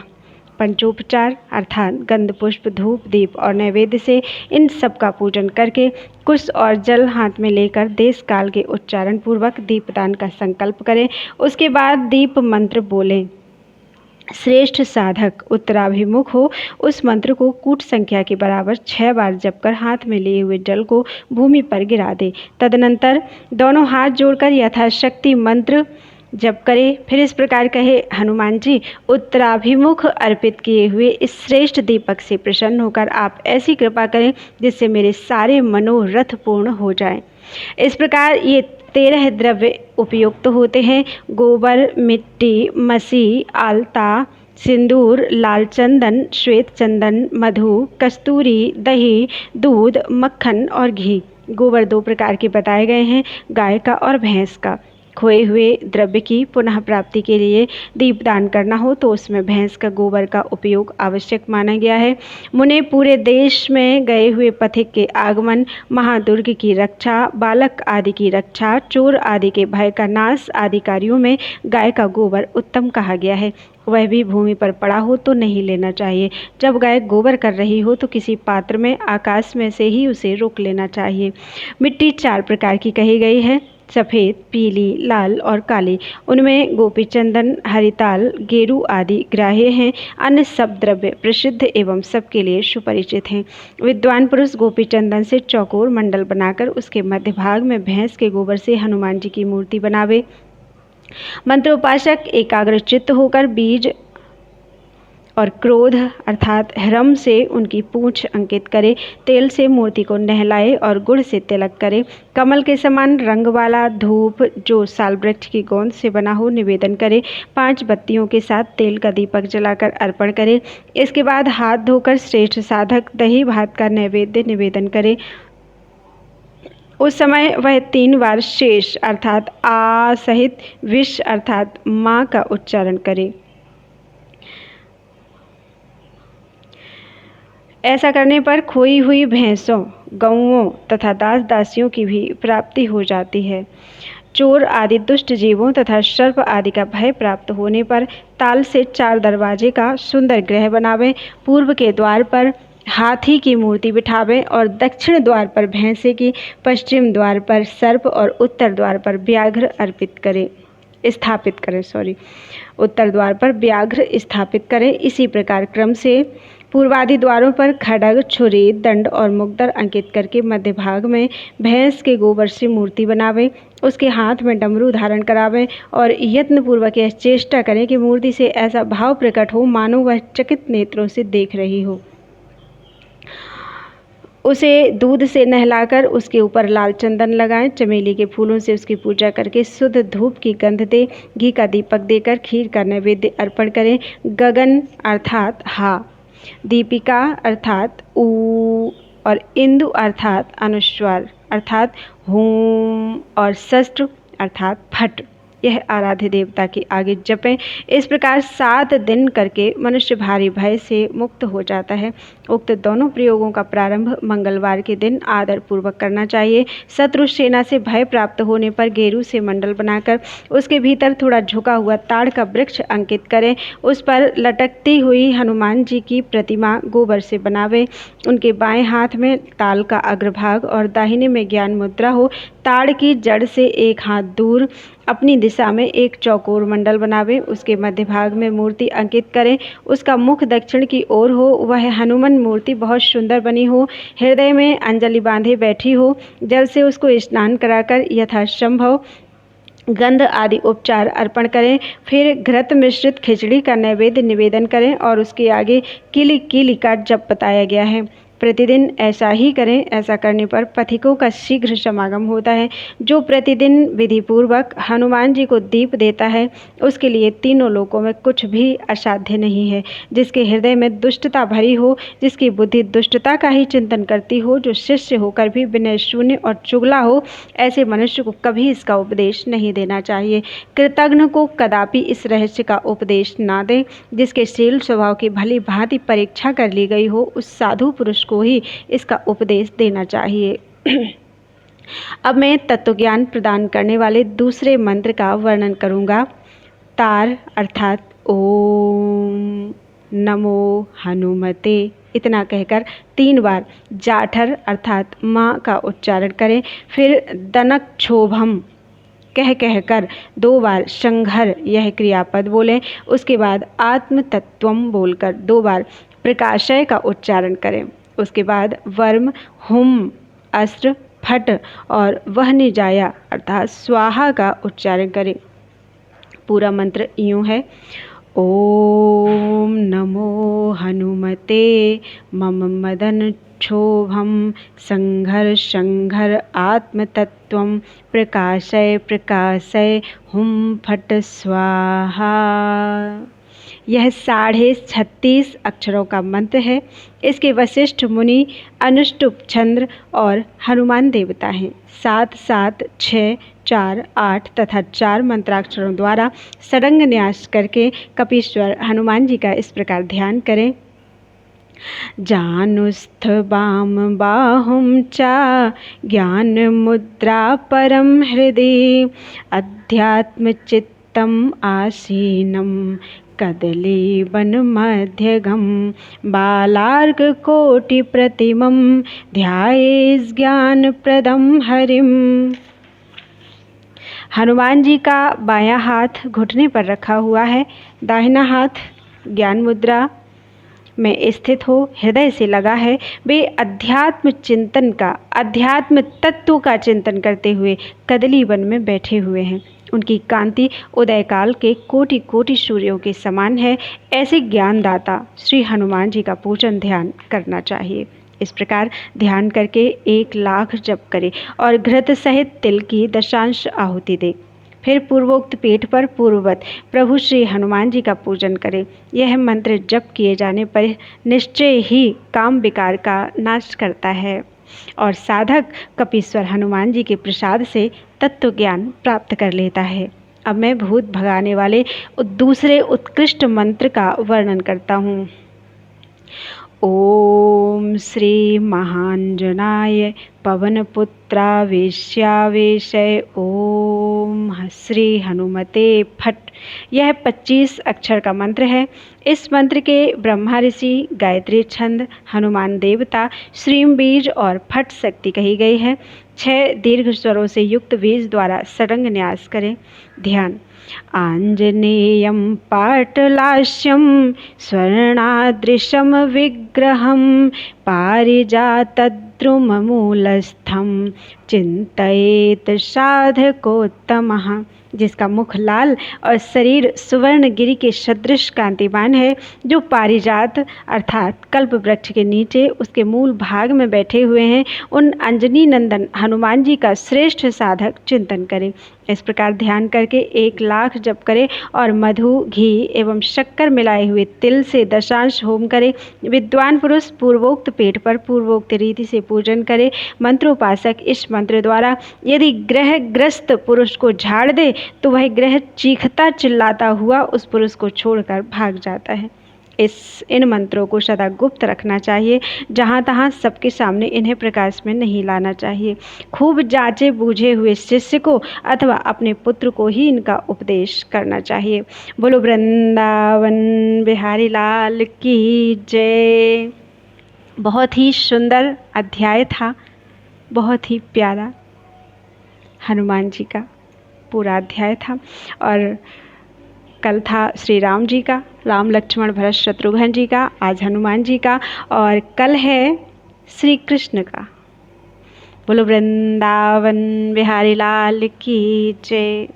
पंचोपचार अर्थात गंध, पुष्प, धूप, दीप और नैवेद्य से इन सब का पूजन करके कुश और जल हाथ में लेकर देश काल के उच्चारण पूर्वक दीपदान का संकल्प करें। उसके बाद दीप मंत्र बोलें। श्रेष्ठ साधक उत्तराभिमुख हो उस मंत्र को कूट संख्या के बराबर 6 बार जपकर हाथ में लिए हुए जल को भूमि पर गिरा दे। तदनंतर दोनों हाथ जोड़कर यथाशक्ति मंत्र जप करे। फिर इस प्रकार कहे, हनुमान जी, उत्तराभिमुख अर्पित किए हुए इस श्रेष्ठ दीपक से प्रसन्न होकर आप ऐसी कृपा करें जिससे मेरे सारे मनोरथ पूर्ण हो जाएं। इस प्रकार ये 13 द्रव्य उपयुक्त होते हैं। गोबर, मिट्टी, मसी, आलता, सिंदूर, लाल चंदन, श्वेत चंदन, मधु, कस्तूरी, दही, दूध, मक्खन और घी। गोबर 2 प्रकार के बताए गए हैं, गाय का और भैंस का। खोए हुए द्रव्य की पुनः प्राप्ति के लिए दीपदान करना हो तो उसमें भैंस का गोबर का उपयोग आवश्यक माना गया है। मुने पूरे देश में गए हुए पथिक के आगमन, महादुर्ग की रक्षा, बालक आदि की रक्षा, चोर आदि के भय का नाश आदि कार्यों में गाय का गोबर उत्तम कहा गया है। वह भी भूमि पर पड़ा हो तो नहीं लेना चाहिए। जब गाय गोबर कर रही हो तो किसी पात्र में आकाश में से ही उसे रोक लेना चाहिए। मिट्टी 4 प्रकार की कही गई है, सफ़ेद, पीली, लाल और काली। उनमें गोपी चंदन, हरिताल, गेरू आदि ग्राह्य हैं। अन्य सब द्रव्य प्रसिद्ध एवं सबके लिए सुपरिचित हैं। विद्वान पुरुष गोपी चंदन से चौकोर मंडल बनाकर उसके मध्य भाग में भैंस के गोबर से हनुमान जी की मूर्ति बनावे। मंत्रोपासक एकाग्रचित्त होकर बीज और क्रोध अर्थात ह्रम से उनकी पूंछ अंकित करे। तेल से मूर्ति को नहलाए और गुड़ से तिलक करे। कमल के समान रंग वाला धूप जो साल वृक्ष की गोंद से बना हो निवेदन करे। 5 बत्तियों के साथ तेल का दीपक जलाकर अर्पण करे। इसके बाद हाथ धोकर श्रेष्ठ साधक दही भात का नैवेद्य निवेदन करे। उस समय वह 3 बार शेष अर्थात आ सहित विष अर्थात माँ का उच्चारण करे। ऐसा करने पर खोई हुई भैंसों, गौओं तथा दास दासियों की भी प्राप्ति हो जाती है। चोर आदि दुष्ट जीवों तथा सर्प आदि का भय प्राप्त होने पर ताल से 4 दरवाजे का सुंदर गृह बनावें। पूर्व के द्वार पर हाथी की मूर्ति बिठावें और दक्षिण द्वार पर भैंसे की, पश्चिम द्वार पर सर्प और उत्तर द्वार पर व्याघ्र स्थापित करें। उत्तर द्वार पर व्याघ्र स्थापित करें। इसी प्रकार क्रम से पूर्वादि द्वारों पर खड्ग, छुरी, दंड और मुग्दर अंकित करके मध्य भाग में भैंस के गोबर से मूर्ति बनावें। उसके हाथ में डमरू धारण करावें और यत्न पूर्वक यह चेष्टा करें कि मूर्ति से ऐसा भाव प्रकट हो मानो वह चकित नेत्रों से देख रही हो। उसे दूध से नहलाकर उसके ऊपर लाल चंदन लगाएं, चमेली के फूलों से उसकी पूजा करके शुद्ध धूप की गंध दे, घी का दीपक देकर खीर का नैवेद्य अर्पण करें। गगन अर्थात हा, दीपिका अर्थात ऊ, और इंदु अर्थात अनुस्वार अर्थात हूम, और षष्ठ अर्थात फट, यह आराध्य देवता के आगे जपें। इस प्रकार 7 दिन करके मनुष्य भारी भय से मुक्त हो जाता है। उक्त दोनों प्रयोगों का प्रारंभ मंगलवार के दिन आदर पूर्वक करना चाहिए। शत्रु सेना से भय प्राप्त होने पर गेरू से मंडल बनाकर उसके भीतर थोड़ा झुका हुआ ताड़ का वृक्ष अंकित करें। उस पर लटकती हुई हनुमान जी की प्रतिमा गोबर से बनावे। उनके बाएं हाथ में ताल का अग्रभाग और दाहिने में ज्ञान मुद्रा हो। ताड़ की जड़ से 1 हाथ दूर अपनी दिशा में एक चौकोर मंडल बनावे। उसके मध्य भाग में मूर्ति अंकित करें। उसका मुख दक्षिण की ओर हो। वह हनुमान मूर्ति बहुत सुंदर बनी हो। हृदय में अंजलि बांधे बैठी हो। जल से उसको स्नान कराकर यथासंभव गंध आदि उपचार अर्पण करें। फिर घृत मिश्रित खिचड़ी का नैवेद्य निवेदन करें और उसके आगे किली किली का जप बताया गया है। प्रतिदिन ऐसा ही करें। ऐसा करने पर पथिकों का शीघ्र समागम होता है। जो प्रतिदिन विधिपूर्वक हनुमान जी को दीप देता है उसके लिए तीनों लोकों में कुछ भी असाध्य नहीं है। जिसके हृदय में दुष्टता भरी हो, जिसकी बुद्धि दुष्टता का ही चिंतन करती हो, जो शिष्य होकर भी विनय शून्य और चुगला हो, ऐसे मनुष्य को कभी इसका उपदेश नहीं देना चाहिए। कृतघ्न को कदापि इस रहस्य का उपदेश ना दें। जिसके शील स्वभाव की भली भांति परीक्षा कर ली गई हो, उस साधु पुरुष को ही इसका उपदेश देना चाहिए। अब मैं तत्वज्ञान प्रदान करने वाले दूसरे मंत्र का वर्णन करूंगा। तार अर्थात ओम नमो हनुमते, इतना कहकर 3 बार जाठर अर्थात माँ का उच्चारण करें। फिर दनक क्षोभम कहकर 2 बार संघर यह क्रियापद बोलें। उसके बाद आत्म तत्वम बोलकर 2 बार प्रकाशय का उच्चारण करें। उसके बाद वर्म हुम अस्त्र फट और वह निजाया अर्थात स्वाहा का उच्चारण करें। पूरा मंत्र यूँ है। ओम नमो हनुमते मम मदन क्षोभम संघर संघर आत्मतत्वम प्रकाशय प्रकाशय हुम फट स्वाहा। यह 36.5 अक्षरों का मंत्र है। इसके वशिष्ठ मुनि, अनुष्टुप चंद्र और हनुमान देवता हैं। 7 7 6 4 8 तथा 4 मंत्राक्षरों द्वारा षडंग न्यास करके कपीश्वर हनुमान जी का इस प्रकार ध्यान करें। जानुस्थ वाम बाहुम चा ज्ञान मुद्रा परम हृदय अध्यात्म चित्तम आसीनम कदली वन मध्यगम बालार्क कोटि प्रतिमम ध्यायेस् ज्ञान प्रदम हरिम। हनुमान जी का बायां हाथ घुटने पर रखा हुआ है। दाहिना हाथ ज्ञान मुद्रा में स्थित हो, हृदय से लगा है। वे अध्यात्म चिंतन का, अध्यात्म तत्व का चिंतन करते हुए कदली वन में बैठे हुए हैं। उनकी कांति उदय काल के कोटि कोटि सूर्यों के समान है। ऐसे ज्ञानदाता श्री हनुमान जी का पूजन ध्यान करना चाहिए। इस प्रकार ध्यान करके 1 लाख जप करें और घृत सहित तिल की दशांश आहुति दे। फिर पूर्वोक्त पेट पर पूर्ववत प्रभु श्री हनुमान जी का पूजन करें। यह मंत्र जप किए जाने पर निश्चय ही काम विकार का नाश करता है और साधक कपीश्वर हनुमान जी के प्रसाद से तत्व ज्ञान प्राप्त कर लेता है। अब मैं भूत भगाने वाले दूसरे उत्कृष्ट मंत्र का वर्णन करता हूँ। ओम श्री महांजनाय पवनपुत्रावेश्यावेशय ओम श्री हनुमते फट। यह 25 अक्षर का मंत्र है। इस मंत्र के ब्रह्मा ऋषि, गायत्री छंद, हनुमान देवता, श्रीम बीज और फट शक्ति कही गई है। 6 दीर्घ स्वरों से युक्त बीज द्वारा षडंग न्यास करें। ध्यान। आंजनेयं पाटलास्यं स्वर्णादृशं विग्रहं पारिजातद्रुममूलस्थं चिन्तयेत् साधकोत्तमः। जिसका मुख लाल और शरीर सुवर्णगिरि के सदृश कांतिमान है, जो पारिजात अर्थात कल्प वृक्ष के नीचे उसके मूल भाग में बैठे हुए हैं, उन अंजनी नंदन हनुमान जी का श्रेष्ठ साधक चिंतन करें। इस प्रकार ध्यान करके 1 लाख जप करें और मधु, घी एवं शक्कर मिलाए हुए तिल से दशांश होम करें। विद्वान पुरुष पूर्वोक्त पेट पर पूर्वोक्त रीति से पूजन करे। मंत्रोपासक इस मंत्र द्वारा यदि ग्रहग्रस्त पुरुष को झाड़ दे तो वह ग्रह चीखता चिल्लाता हुआ उस पुरुष को छोड़कर भाग जाता है। इन मंत्रों को सदा गुप्त रखना चाहिए, जहाँ तहाँ सबके सामने इन्हें प्रकाश में नहीं लाना चाहिए। खूब जांचे बूझे हुए शिष्य को अथवा अपने पुत्र को ही इनका उपदेश करना चाहिए। बोलो वृंदावन बिहारी लाल की जय। बहुत ही सुंदर अध्याय था, बहुत ही प्यारा हनुमान जी का पूरा अध्याय था। और कल था श्री राम जी का, राम लक्ष्मण भरत शत्रुघ्न जी का, आज हनुमान जी का, और कल है श्री कृष्ण का। बोलो वृंदावन बिहारी लाल की जय।